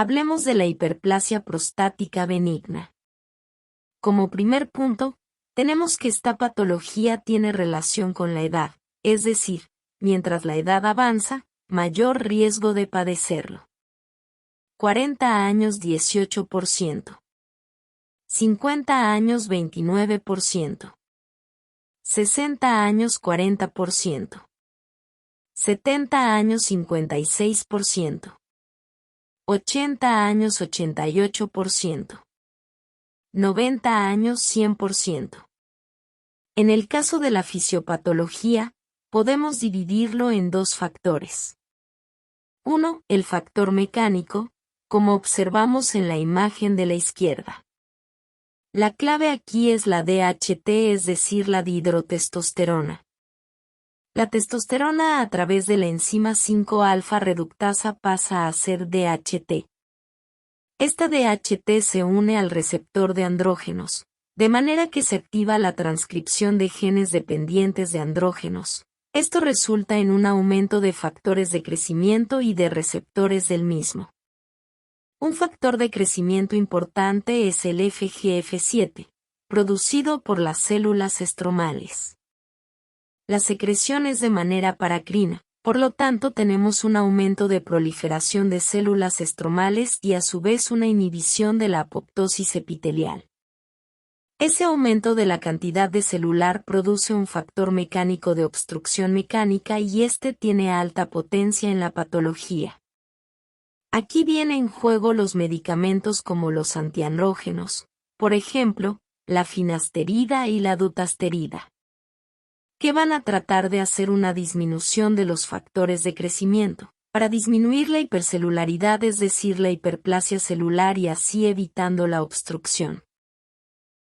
Hablemos de la hiperplasia prostática benigna. Como primer punto, tenemos que esta patología tiene relación con la edad, es decir, mientras la edad avanza, mayor riesgo de padecerlo. 40 años 18%. 50 años 29%. 60 años 40%. 70 años 56%. 80 años 88%. 90 años 100%. En el caso de la fisiopatología, podemos dividirlo en dos factores. 1. El factor mecánico, como observamos en la imagen de la izquierda. La clave aquí es la DHT, es decir, la dihidrotestosterona. La testosterona a través de la enzima 5-alfa reductasa pasa a ser DHT. Esta DHT se une al receptor de andrógenos, de manera que se activa la transcripción de genes dependientes de andrógenos. Esto resulta en un aumento de factores de crecimiento y de receptores del mismo. Un factor de crecimiento importante es el FGF7, producido por las células estromales. La secreción es de manera paracrina, por lo tanto tenemos un aumento de proliferación de células estromales y a su vez una inhibición de la apoptosis epitelial. Ese aumento de la cantidad de celular produce un factor mecánico de obstrucción mecánica y este tiene alta potencia en la patología. Aquí vienen en juego los medicamentos como los antiandrógenos, por ejemplo, la finasterida y la dutasterida, que van a tratar de hacer una disminución de los factores de crecimiento, para disminuir la hipercelularidad, es decir, la hiperplasia celular y así evitando la obstrucción.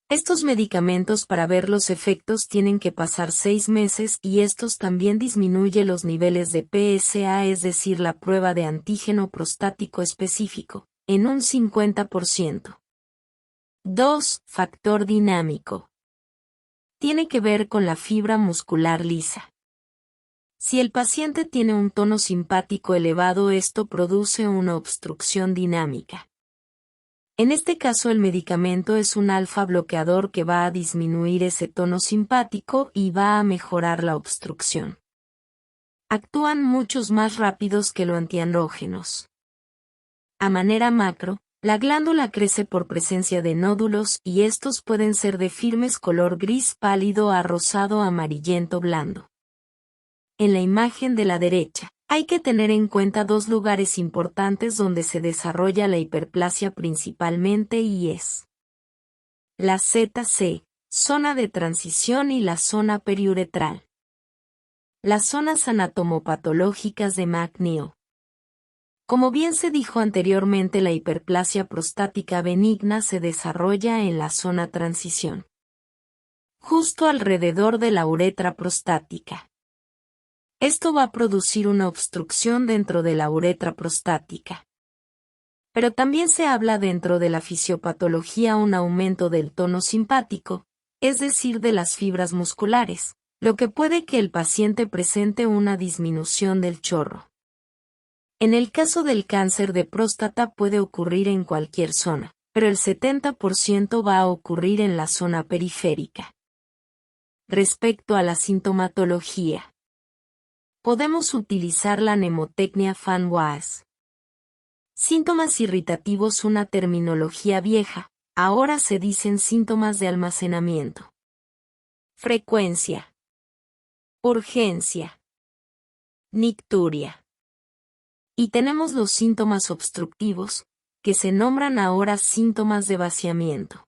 Estos medicamentos para ver los efectos tienen que pasar 6 meses y estos también disminuyen los niveles de PSA, es decir, la prueba de antígeno prostático específico, en un 50%. 2. Factor dinámico. Tiene que ver con la fibra muscular lisa. Si el paciente tiene un tono simpático elevado, esto produce una obstrucción dinámica. En este caso el medicamento es un alfa bloqueador que va a disminuir ese tono simpático y va a mejorar la obstrucción. Actúan muchos más rápidos que los antiandrógenos. A manera macro, la glándula crece por presencia de nódulos y estos pueden ser de firmes color gris pálido a rosado amarillento blando. En la imagen de la derecha, hay que tener en cuenta dos lugares importantes donde se desarrolla la hiperplasia principalmente y es la ZC, zona de transición y la zona periuretral. Las zonas anatomopatológicas de McNeil. Como bien se dijo anteriormente, la hiperplasia prostática benigna se desarrolla en la zona transición, justo alrededor de la uretra prostática. Esto va a producir una obstrucción dentro de la uretra prostática. Pero también se habla dentro de la fisiopatología un aumento del tono simpático, es decir, de las fibras musculares, lo que puede que el paciente presente una disminución del chorro. En el caso del cáncer de próstata puede ocurrir en cualquier zona, pero el 70% va a ocurrir en la zona periférica. Respecto a la sintomatología, podemos utilizar la mnemotecnia FANWAS. Síntomas irritativos, una terminología vieja, ahora se dicen síntomas de almacenamiento. Frecuencia. Urgencia. Nicturia. Y tenemos los síntomas obstructivos, que se nombran ahora síntomas de vaciamiento.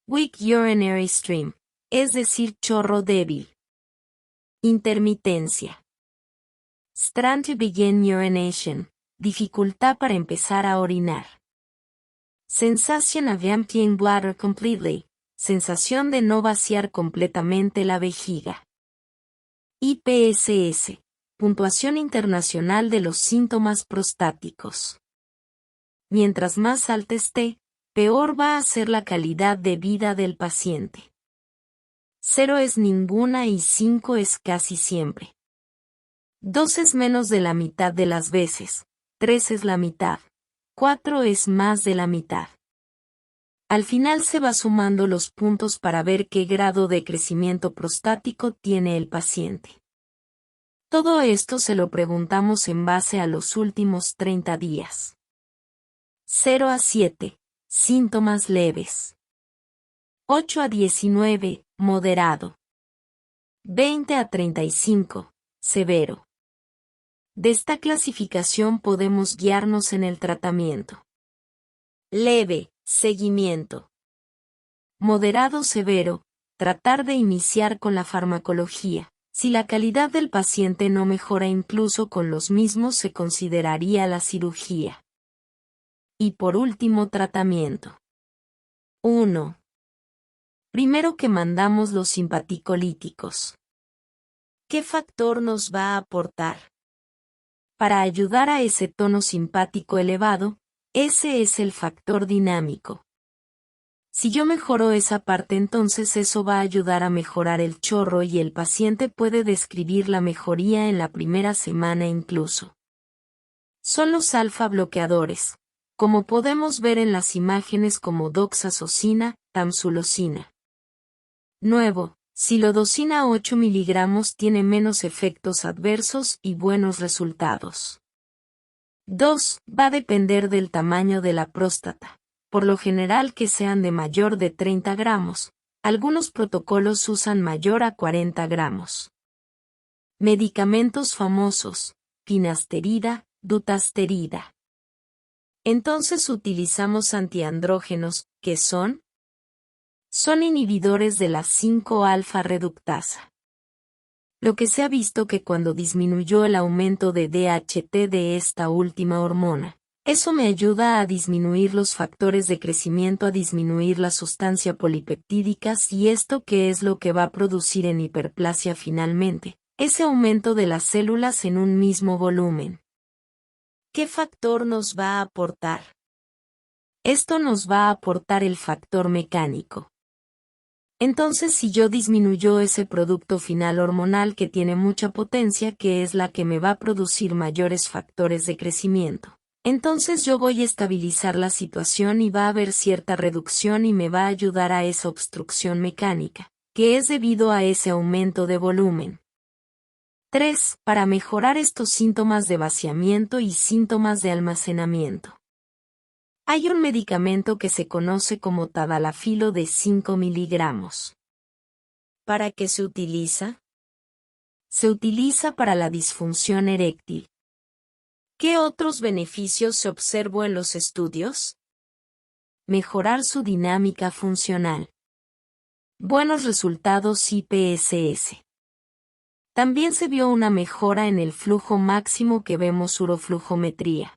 Weak urinary stream, es decir, chorro débil. Intermitencia. Strain to begin urination, dificultad para empezar a orinar. Sensation of emptying bladder completely, sensación de no vaciar completamente la vejiga. IPSS. Puntuación internacional de los síntomas prostáticos. Mientras más alta esté, peor va a ser la calidad de vida del paciente. 0 es ninguna y 5 es casi siempre. 2 es menos de la mitad de las veces, 3 es la mitad, 4 es más de la mitad. Al final se va sumando los puntos para ver qué grado de crecimiento prostático tiene el paciente. Todo esto se lo preguntamos en base a los últimos 30 días. 0 a 7, síntomas leves. 8 a 19, moderado. 20 a 35, severo. De esta clasificación podemos guiarnos en el tratamiento. Leve, seguimiento. Moderado, severo, tratar de iniciar con la farmacología. Si la calidad del paciente no mejora incluso con los mismos, se consideraría la cirugía. Y por último, tratamiento. 1. Primero que mandamos los simpaticolíticos. ¿Qué factor nos va a aportar? Para ayudar a ese tono simpático elevado, ese es el factor dinámico. Si yo mejoro esa parte, entonces eso va a ayudar a mejorar el chorro y el paciente puede describir la mejoría en la primera semana incluso. Son los alfa bloqueadores, como podemos ver en las imágenes como doxazosina, tamsulosina. Nuevo, silodosina 8 mg tiene menos efectos adversos y buenos resultados. 2. Va a depender del tamaño de la próstata. Por lo general que sean de mayor de 30 gramos, algunos protocolos usan mayor a 40 gramos. Medicamentos famosos, finasterida, dutasterida. Entonces utilizamos antiandrógenos, ¿qué son? Son inhibidores de la 5-alfa reductasa. Lo que se ha visto que cuando disminuyó el aumento de DHT de esta última hormona, eso me ayuda a disminuir los factores de crecimiento, a disminuir la sustancia polipeptídicas y esto que es lo que va a producir en hiperplasia finalmente, ese aumento de las células en un mismo volumen. ¿Qué factor nos va a aportar? Esto nos va a aportar el factor mecánico. Entonces si yo disminuyo ese producto final hormonal que tiene mucha potencia, que es la que me va a producir mayores factores de crecimiento, entonces yo voy a estabilizar la situación y va a haber cierta reducción y me va a ayudar a esa obstrucción mecánica, que es debido a ese aumento de volumen. 3. Para mejorar estos síntomas de vaciamiento y síntomas de almacenamiento. Hay un medicamento que se conoce como tadalafilo de 5 miligramos. ¿Para qué se utiliza? Se utiliza para la disfunción eréctil. ¿Qué otros beneficios se observó en los estudios? Mejorar su dinámica funcional. Buenos resultados IPSS. También se vio una mejora en el flujo máximo que vemos uroflujometría.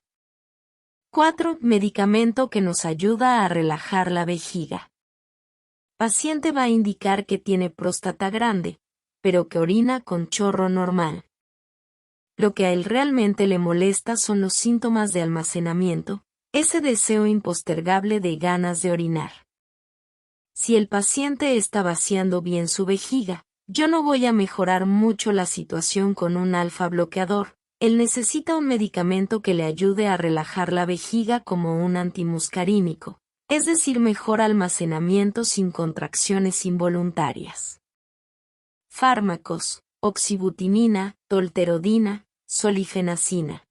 4. Medicamento que nos ayuda a relajar la vejiga. Paciente va a indicar que tiene próstata grande, pero que orina con chorro normal. Lo que a él realmente le molesta son los síntomas de almacenamiento, ese deseo impostergable de ganas de orinar. Si el paciente está vaciando bien su vejiga, yo no voy a mejorar mucho la situación con un alfa bloqueador. Él necesita un medicamento que le ayude a relajar la vejiga como un antimuscarínico, es decir, mejor almacenamiento sin contracciones involuntarias. Fármacos: oxibutinina, tolterodina, solifenacina.